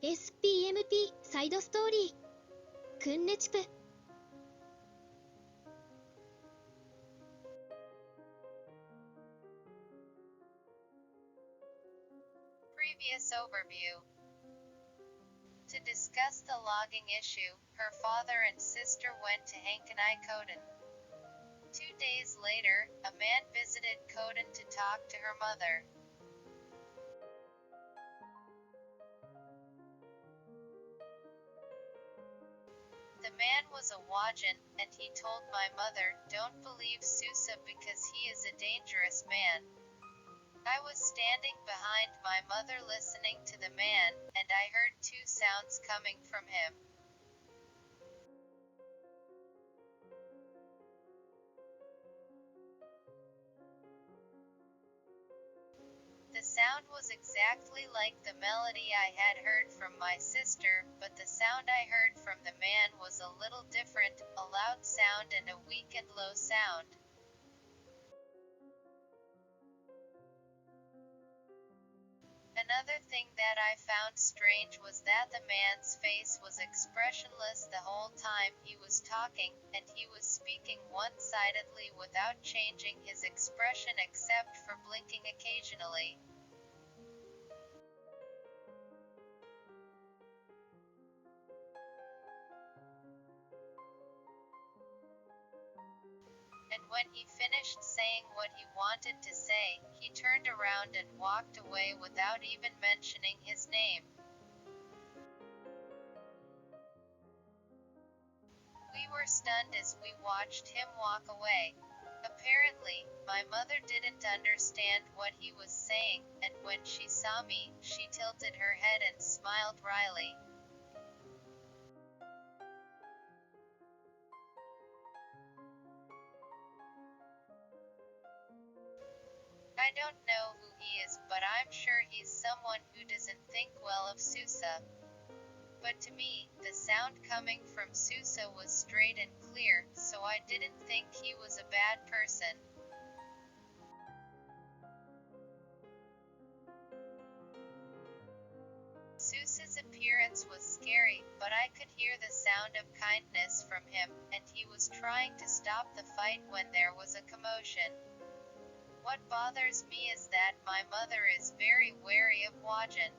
SPMP サイドストーリーくんねちぷ Previous overview. To discuss the logging issue, her father and sister went to Hankanai Koden. 2 days later, a man visited Koden to talk to her mother. The man was a Wajin, and he told my mother, "Don't believe Susa because he is a dangerous man." I was standing behind my mother listening to the man, and I heard 2 sounds coming from him. The sound was exactly like the melody I had heard from my sister, but the sound I heard from the man was a little different, a loud sound and a weak and low sound. Another thing that I found strange was that the man's face was expressionless the whole time he was talking, and he was speaking one-sidedly without changing his expression except for blinking occasionally. And when he finished saying what he wanted to say, he turned around and walked away without even mentioning his name. We were stunned as we watched him walk away. Apparently, my mother didn't understand what he was saying, and when she saw me, she tilted her head and smiled wryly. I don't know who he is, but I'm sure he's someone who doesn't think well of Susa. But to me, the sound coming from Susa was straight and clear, so I didn't think he was a bad person. Susa's appearance was scary, but I could hear the sound of kindness from him, and he was trying to stop the fight when there was a commotion. What bothers me is that my mother is very wary of Wajin.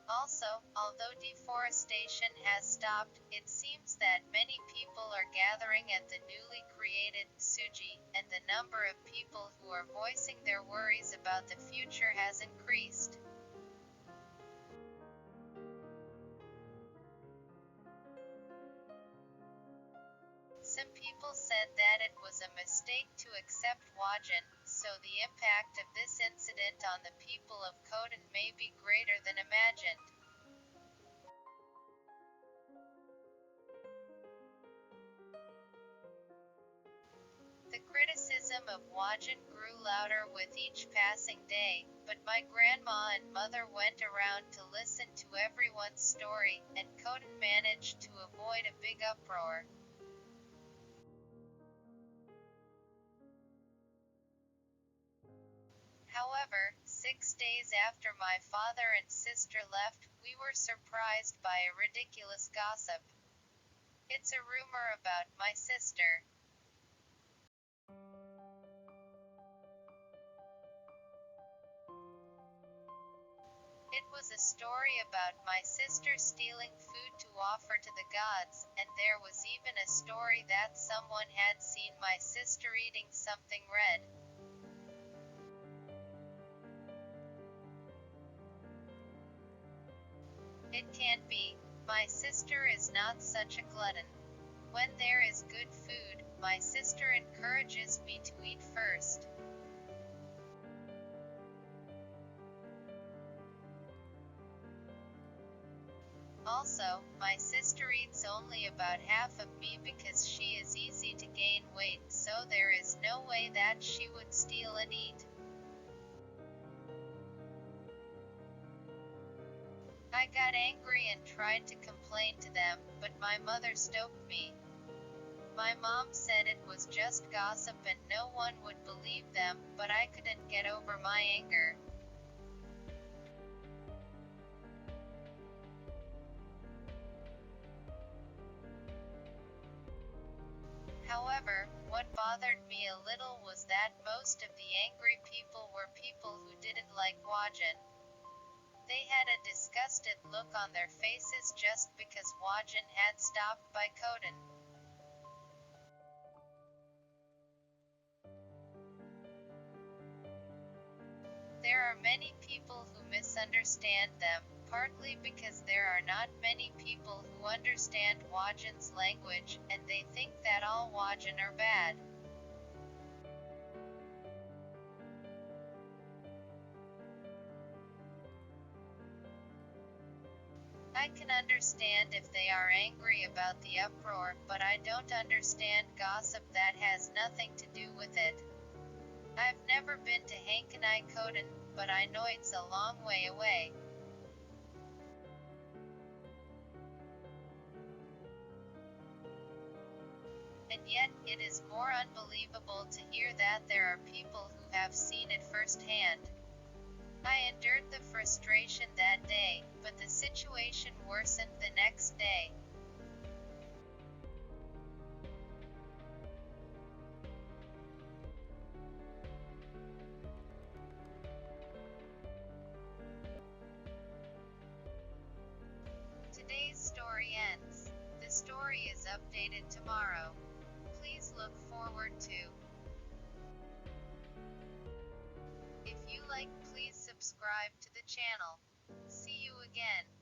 Also, although deforestation has stopped, it seems that many people are gathering at the newly created Tsuji, and the number of people who are voicing their worries about the future has increased. Some people said that it was a mistake to accept Wajin, so the impact of this incident on the people of Kodan may be greater than imagined. The criticism of Wajin grew louder with each passing day, but my grandma and mother went around to listen to everyone's story, and Kodan managed to avoid a big uproar. However, 6 days after my father and sister left, we were surprised by a ridiculous gossip. It's a rumor about my sister. It was a story about my sister stealing food to offer to the gods, and there was even a story that someone had seen my sister eating something red. It can't be. My sister is not such a glutton. When there is good food, my sister encourages me to eat first. Also, my sister eats only about half of me because she is easy to gain weight, so there is no way that she would steal and eat. I got angry and tried to complain to them, but my mother stopped me. My mom said it was just gossip and no one would believe them, but I couldn't get over my anger. However, what bothered me a little was that most of the angry people were people who didn't like Wajan. They had a disgusted look on their faces just because Wajan had stopped by Kodan. There are many people who misunderstand them, partly because there are not many people who understand Wajan's language, and they think that all Wajan are bad. I can understand if they are angry about the uproar, but I don't understand gossip that has nothing to do with it. I've never been to Hankanai Kodan, but I know it's a long way away. And yet, it is more unbelievable to hear that there are people who have seen it firsthand. I endured the frustration that day, but the situation worsened the next day. Today's story ends. The story is updated tomorrow. Please look forward to. If you like, please subscribe to the channel. See you again.